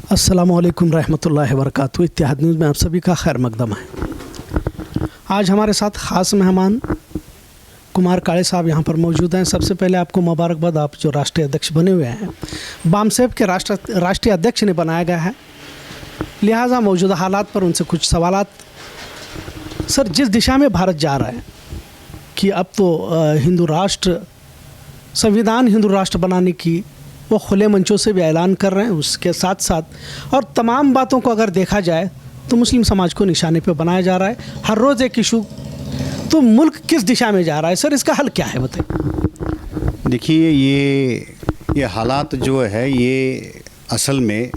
अस्सलामुअलैकुम रहमतुल्लाहि व बरकातहू। इत्तेहाद न्यूज़ में आप सभी का खैर मकदम है। आज हमारे साथ ख़ास मेहमान कुमार काळे साहब यहाँ पर मौजूद हैं। सबसे पहले आपको मुबारकबाद, आप जो राष्ट्रीय अध्यक्ष बने हुए हैं, बामसेफ के राष्ट्रीय अध्यक्ष ने बनाया गया है, लिहाजा मौजूदा हालात पर उनसे कुछ सवालात। सर, जिस दिशा में भारत जा रहा है कि अब तो हिंदू राष्ट्र, संविधान हिंदू राष्ट्र बनाने की वो खुले मंचों से भी ऐलान कर रहे हैं, उसके साथ साथ और तमाम बातों को अगर देखा जाए तो मुस्लिम समाज को निशाने पे बनाया जा रहा है, हर रोज़ एक इशू। तो मुल्क किस दिशा में जा रहा है सर, इसका हल क्या है बताइए। देखिए, ये हालात जो है, ये असल में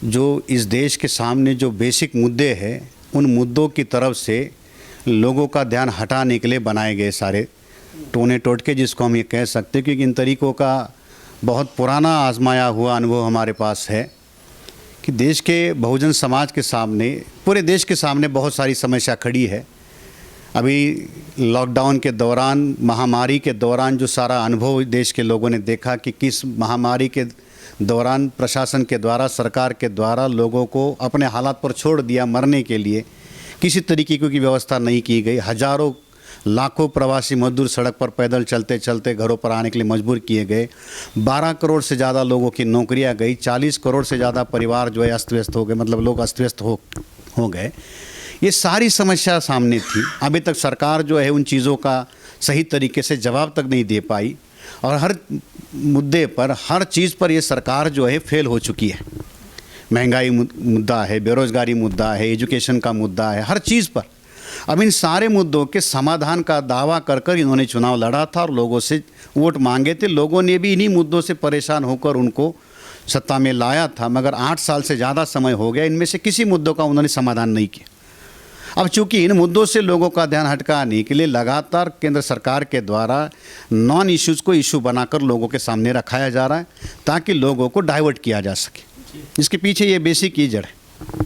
जो इस देश के सामने जो बेसिक मुद्दे हैं, उन मुद्दों की तरफ से लोगों का ध्यान हटाने के लिए बनाए गए सारे टोने टोटके, जिसको हम ये कह सकते हैं, क्योंकि इन तरीक़ों का बहुत पुराना आजमाया हुआ अनुभव हमारे पास है कि देश के बहुजन समाज के सामने, पूरे देश के सामने बहुत सारी समस्या खड़ी है। अभी लॉकडाउन के दौरान, महामारी के दौरान जो सारा अनुभव देश के लोगों ने देखा कि किस महामारी के दौरान प्रशासन के द्वारा, सरकार के द्वारा लोगों को अपने हालात पर छोड़ दिया मरने के लिए, किसी तरीके की व्यवस्था नहीं की गई। हज़ारों लाखों प्रवासी मजदूर सड़क पर पैदल चलते चलते घरों पर आने के लिए मजबूर किए गए। 12 करोड़ से ज़्यादा लोगों की नौकरियां गई। 40 करोड़ से ज़्यादा परिवार जो है अस्त व्यस्त हो गए, मतलब लोग अस्त व्यस्त हो गए। ये सारी समस्या सामने थी। अभी तक सरकार जो है उन चीज़ों का सही तरीके से जवाब तक नहीं दे पाई और हर मुद्दे पर, हर चीज़ पर ये सरकार जो है फेल हो चुकी है। महंगाई मुद्दा है, बेरोज़गारी मुद्दा है, एजुकेशन का मुद्दा है, हर चीज़ पर। अब इन सारे मुद्दों के समाधान का दावा कर कर इन्होंने चुनाव लड़ा था और लोगों से वोट मांगे थे। लोगों ने भी इन्हीं मुद्दों से परेशान होकर उनको सत्ता में लाया था, मगर 8 साल से ज़्यादा समय हो गया, इनमें से किसी मुद्दों का उन्होंने समाधान नहीं किया। अब चूंकि इन मुद्दों से लोगों का ध्यान हटकाने के लिए लगातार केंद्र सरकार के द्वारा नॉन इश्यूज़ को इशू बनाकर लोगों के सामने रखाया जा रहा है ताकि लोगों को डाइवर्ट किया जा सके। इसके पीछे ये बेसिक की जड़ है।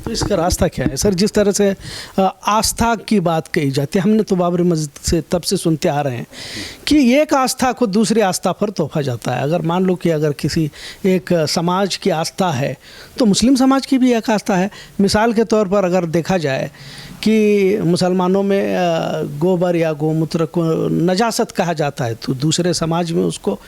तो इसका रास्ता क्या है सर? जिस तरह से आस्था की बात कही जाती है, हमने तो बाबरी मस्जिद से तब से सुनते आ रहे हैं कि एक आस्था को दूसरी आस्था पर तोहफा जाता है। अगर मान लो कि अगर किसी एक समाज की आस्था है तो मुस्लिम समाज की भी एक आस्था है। मिसाल के तौर पर अगर देखा जाए कि मुसलमानों में गोबर या गोमूत्र को नजासत कहा जाता है, तो दूसरे समाज में उसको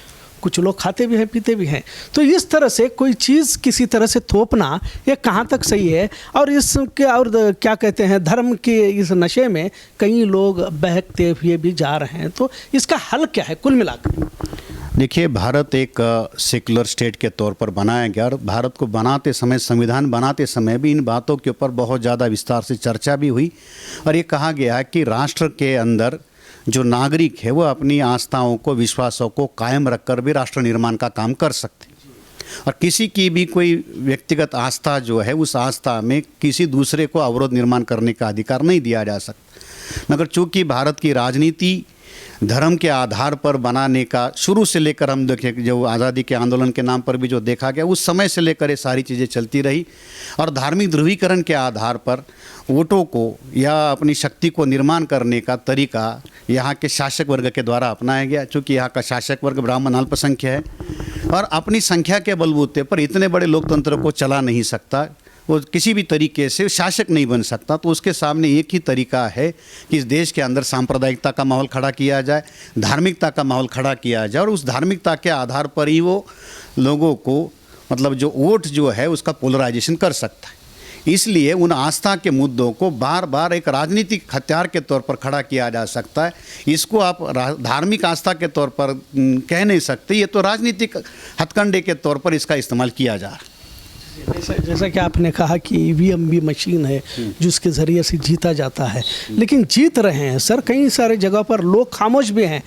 कुछ लोग खाते भी हैं, पीते भी हैं। तो इस तरह से कोई चीज़ किसी तरह से थोपना ये कहाँ तक सही है? और इसके और क्या कहते हैं, धर्म के इस नशे में कई लोग बहकते हुए भी जा रहे हैं। तो इसका हल क्या है कुल मिलाकर? देखिए, भारत एक सेकुलर स्टेट के तौर पर बनाया गया और भारत को बनाते समय, संविधान बनाते समय भी इन बातों के ऊपर बहुत ज़्यादा विस्तार से चर्चा भी हुई और ये कहा गया कि राष्ट्र के अंदर जो नागरिक है वो अपनी आस्थाओं को, विश्वासों को कायम रखकर भी राष्ट्र निर्माण का काम कर सकते और किसी की भी कोई व्यक्तिगत आस्था जो है, उस आस्था में किसी दूसरे को अवरोध निर्माण करने का अधिकार नहीं दिया जा सकता। मगर चूंकि भारत की राजनीति धर्म के आधार पर बनाने का शुरू से लेकर, हम देखें जो आज़ादी के आंदोलन के नाम पर भी जो देखा गया, उस समय से लेकर ये सारी चीज़ें चलती रही और धार्मिक ध्रुवीकरण के आधार पर वोटों को या अपनी शक्ति को निर्माण करने का तरीका यहाँ के शासक वर्ग के द्वारा अपनाया गया। चूँकि यहाँ का शासक वर्ग ब्राह्मण अल्पसंख्यक है और अपनी संख्या के बलबूते पर इतने बड़े लोकतंत्र को चला नहीं सकता, वो किसी भी तरीके से शासक नहीं बन सकता। तो उसके सामने एक ही तरीका है कि इस देश के अंदर सांप्रदायिकता का माहौल खड़ा किया जाए, धार्मिकता का माहौल खड़ा किया जाए और उस धार्मिकता के आधार पर ही वो लोगों को, मतलब जो वोट जो है उसका पोलराइजेशन कर सकता है। इसलिए उन आस्था के मुद्दों को बार बार एक राजनीतिक हथियार के तौर पर खड़ा किया जा सकता है। इसको आप धार्मिक आस्था के तौर पर कह नहीं सकते, ये तो राजनीतिक हथकंडे के तौर पर इसका इस्तेमाल किया जा रहा है। जैसा कि आपने कहा कि ईवीएम भी मशीन है जिसके ज़रिए से जीता जाता है, लेकिन जीत रहे हैं सर कई सारे जगह पर लोग खामोश भी हैं।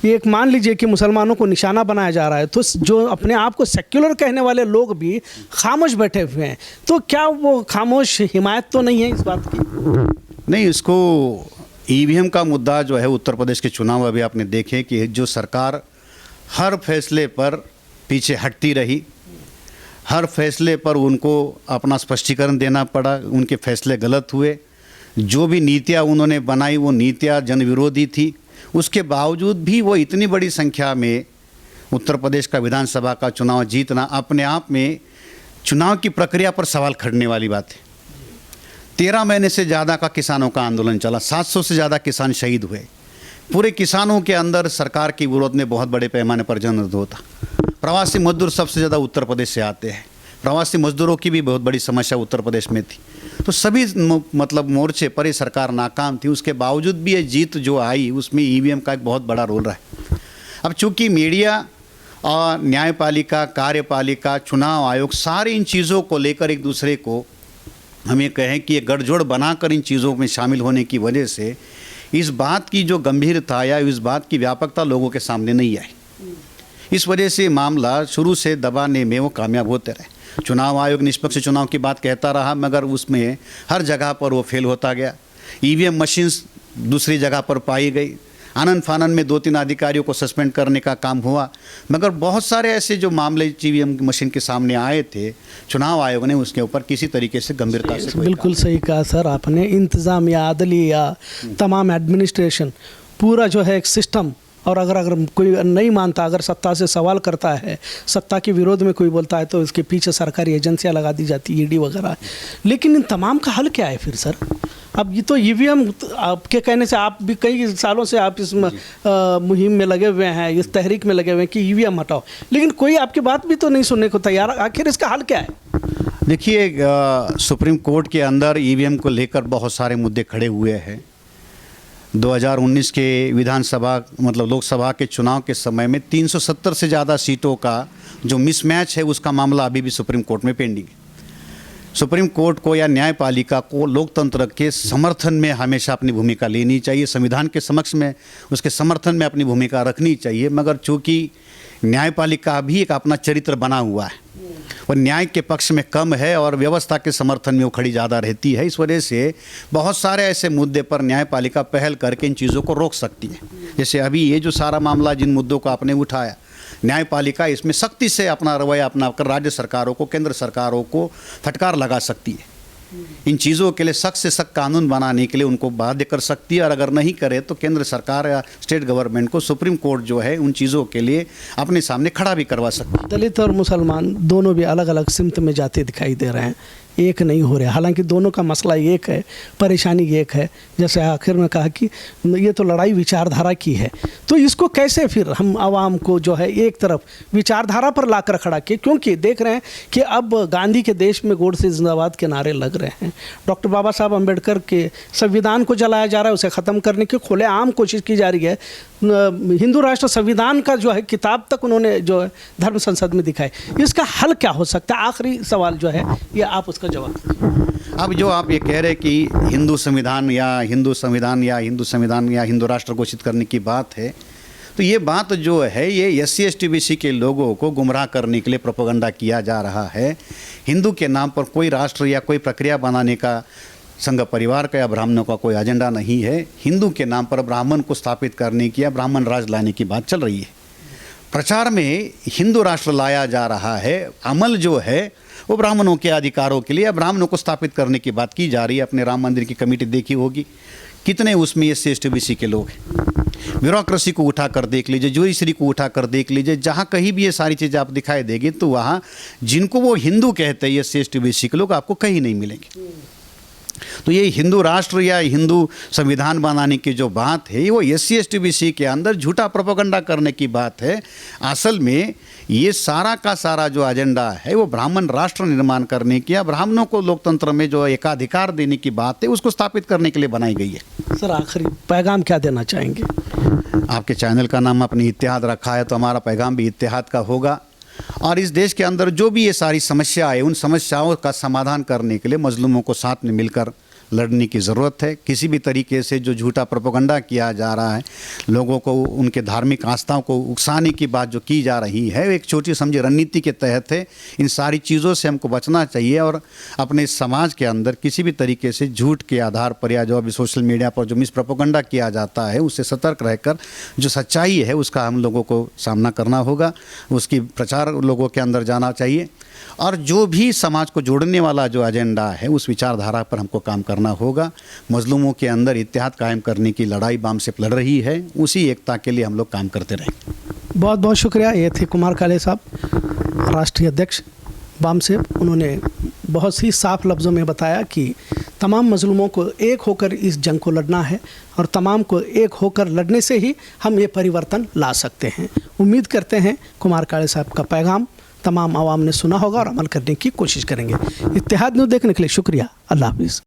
एक मान लीजिए कि मुसलमानों को निशाना बनाया जा रहा है, तो जो अपने आप को सेक्युलर कहने वाले लोग भी खामोश बैठे हुए हैं। तो क्या वो खामोश हिमायत तो नहीं है इस बात की? नहीं, इसको ईवीएम का मुद्दा जो है, उत्तर प्रदेश के चुनाव अभी आपने देखे कि जो सरकार हर फैसले पर पीछे हटती रही, हर फैसले पर उनको अपना स्पष्टीकरण देना पड़ा, उनके फैसले गलत हुए। जो भी नीतियाँ उन्होंने बनाई वो नीतियाँ जनविरोधी थी। उसके बावजूद भी वो इतनी बड़ी संख्या में उत्तर प्रदेश का विधानसभा का चुनाव जीतना अपने आप में चुनाव की प्रक्रिया पर सवाल खड़ने वाली बात है। 13 महीने से ज़्यादा का किसानों का आंदोलन चला, 700 से ज़्यादा किसान शहीद हुए। पूरे किसानों के अंदर सरकार की विरोध में बहुत बड़े पैमाने पर जनविरोध होता। प्रवासी मजदूर सबसे ज़्यादा उत्तर प्रदेश से आते हैं, प्रवासी मजदूरों की भी बहुत बड़ी समस्या उत्तर प्रदेश में थी। तो सभी मतलब मोर्चे पर ये सरकार नाकाम थी, उसके बावजूद भी ये जीत जो आई उसमें ईवीएम का एक बहुत बड़ा रोल रहा है। अब चूंकि मीडिया और न्यायपालिका, कार्यपालिका, चुनाव आयोग सारे इन चीज़ों को लेकर एक दूसरे को हम ये कहें कि ये गठजोड़ बनाकर इन चीज़ों में शामिल होने की वजह से इस बात की जो गंभीरता या इस बात की व्यापकता लोगों के सामने नहीं आई। इस वजह से मामला शुरू से दबाने में वो कामयाब होते रहे। चुनाव आयोग निष्पक्ष चुनाव की बात कहता रहा, मगर उसमें हर जगह पर वो फेल होता गया। ईवीएम मशीन्स दूसरी जगह पर पाई गई। आनंद फानन में 2-3 अधिकारियों को सस्पेंड करने का काम हुआ, मगर बहुत सारे ऐसे जो मामले ईवीएम मशीन के सामने आए थे, चुनाव आयोग ने उसके ऊपर किसी तरीके से गंभीरता से बिल्कुल सही कहा सर आपने। इंतज़ाम या आदलिया तमाम एडमिनिस्ट्रेशन पूरा जो है एक सिस्टम, और अगर कोई नहीं मानता, अगर सत्ता से सवाल करता है, सत्ता के विरोध में कोई बोलता है तो इसके पीछे सरकारी एजेंसियां लगा दी जाती, ईडी वगैरह। लेकिन इन तमाम का हल क्या है फिर सर? अब ये तो ईवीएम आपके कहने से, आप भी कई सालों से आप इस मुहिम में लगे हुए हैं, इस तहरीक में लगे हुए हैं कि ईवीएम हटाओ, लेकिन कोई आपकी बात भी तो नहीं सुनने को तैयार। आखिर इसका हल क्या है? देखिए, सुप्रीम कोर्ट के अंदर ईवीएम को लेकर बहुत सारे मुद्दे खड़े हुए हैं। 2019 के विधानसभा मतलब लोकसभा के चुनाव के समय में 370 से ज़्यादा सीटों का जो मिसमैच है उसका मामला अभी भी सुप्रीम कोर्ट में पेंडिंग है। सुप्रीम कोर्ट को या न्यायपालिका को लोकतंत्र के समर्थन में हमेशा अपनी भूमिका लेनी चाहिए, संविधान के समक्ष में उसके समर्थन में अपनी भूमिका रखनी चाहिए। मगर चूँकि न्यायपालिका भी एक अपना चरित्र बना हुआ है और न्याय के पक्ष में कम है और व्यवस्था के समर्थन में वो खड़ी ज़्यादा रहती है, इस वजह से बहुत सारे ऐसे मुद्दे पर न्यायपालिका पहल करके इन चीज़ों को रोक सकती है। जैसे अभी ये जो सारा मामला, जिन मुद्दों को आपने उठाया, न्यायपालिका इसमें सख्ती से अपना रवैया अपनाकर राज्य सरकारों को, केंद्र सरकारों को फटकार लगा सकती है। इन चीज़ों के लिए सख्त से सख्त कानून बनाने के लिए उनको बाध्य कर सकती है, और अगर नहीं करे तो केंद्र सरकार या स्टेट गवर्नमेंट को सुप्रीम कोर्ट जो है उन चीज़ों के लिए अपने सामने खड़ा भी करवा सकती है। दलित और मुसलमान दोनों भी अलग अलग सिमत में जाते दिखाई दे रहे हैं, एक नहीं हो रहे। हालांकि दोनों का मसला एक है, परेशानी एक है। जैसे आखिर में कहा कि ये तो लड़ाई विचारधारा की है, तो इसको कैसे फिर हम आवाम को जो है एक तरफ विचारधारा पर लाकर खड़ा किए? क्योंकि देख रहे हैं कि अब गांधी के देश में गोडसे जिंदाबाद के नारे लग रहे हैं, डॉक्टर बाबा साहब अम्बेडकर के संविधान को जलाया जा रहा है, उसे ख़त्म करने की खुलेआम कोशिश की जा रही है। हिंदू राष्ट्र संविधान का जो है किताब तक उन्होंने जो है धर्म संसद में दिखाई। इसका हल क्या हो सकता है? आखिरी सवाल जो है ये आप उसका जवाब दीजिए। अब जो आप ये कह रहे हैं कि हिंदू संविधान या हिंदू राष्ट्र घोषित करने की बात है, तो ये बात जो है ये SC ST BC के लोगों को गुमराह करने के लिए प्रोपेगेंडा किया जा रहा है। हिंदू के नाम पर कोई राष्ट्र या कोई प्रक्रिया बनाने का संघ परिवार का या ब्राह्मणों का कोई एजेंडा नहीं है। हिंदू के नाम पर ब्राह्मण को स्थापित करने की या ब्राह्मण राज लाने की बात चल रही है। प्रचार में हिंदू राष्ट्र लाया जा रहा है, अमल जो है वो ब्राह्मणों के अधिकारों के लिए या ब्राह्मणों को स्थापित करने की बात की जा रही है। अपने राम मंदिर की कमेटी देखी होगी, कितने उसमें SC ST BC के लोग हैं। ब्यूरोक्रेसी को उठा कर देख लीजिए, जुडिशरी को उठा कर देख लीजिए, जहाँ कहीं भी ये सारी चीज़ें आप दिखाई देगी तो वहाँ जिनको वो हिंदू कहते हैं SC ST BC के लोग आपको कहीं नहीं मिलेंगे। तो ये हिंदू राष्ट्र या हिंदू संविधान बनाने की जो बात है वो SC ST BC के अंदर झूठा प्रोपेगेंडा करने की बात है। असल में ये सारा का सारा जो एजेंडा है वो ब्राह्मण राष्ट्र निर्माण करने की या ब्राह्मणों को लोकतंत्र में जो एकाधिकार देने की बात है उसको स्थापित करने के लिए बनाई गई है। सर आखिरी पैगाम क्या देना चाहेंगे? आपके चैनल का नाम अपनी इत्तेहाद रखा है, तो हमारा पैगाम भी इत्तेहाद का होगा। और इस देश के अंदर जो भी ये सारी समस्या है उन समस्याओं का समाधान करने के लिए मजलूमों को साथ में मिलकर लड़ने की ज़रूरत है। किसी भी तरीके से जो झूठा प्रोपेगेंडा किया जा रहा है, लोगों को उनके धार्मिक आस्थाओं को उकसाने की बात जो की जा रही है, एक छोटी समझी रणनीति के तहत है। इन सारी चीज़ों से हमको बचना चाहिए और अपने समाज के अंदर किसी भी तरीके से झूठ के आधार पर या जो अभी सोशल मीडिया पर जो मिस प्रोपेगेंडा किया जाता है उससे सतर्क रहकर जो सच्चाई है उसका हम लोगों को सामना करना होगा, उसकी प्रचार लोगों के अंदर जाना चाहिए। और जो भी समाज को जोड़ने वाला जो एजेंडा है उस विचारधारा पर हमको काम करना होगा। मजलूमों के अंदर इत्तेहाद कायम करने की लड़ाई बाम से लड़ रही है, उसी एकता के लिए हम लोग काम करते रहें। बहुत बहुत शुक्रिया। ये थे कुमार काले साहब, राष्ट्रीय अध्यक्ष बाम से उन्होंने बहुत ही साफ लफ्ज़ों में बताया कि तमाम मज़लूमों को एक होकर इस जंग को लड़ना है और तमाम को एक होकर लड़ने से ही हम ये परिवर्तन ला सकते हैं। उम्मीद करते हैं कुमार काळे साहब का पैगाम तमाम आवाम ने सुना होगा और अमल करने की कोशिश करेंगे। इत्तेहाद न्यूज़ देखने के लिए शुक्रिया। अल्लाह हाफिज़।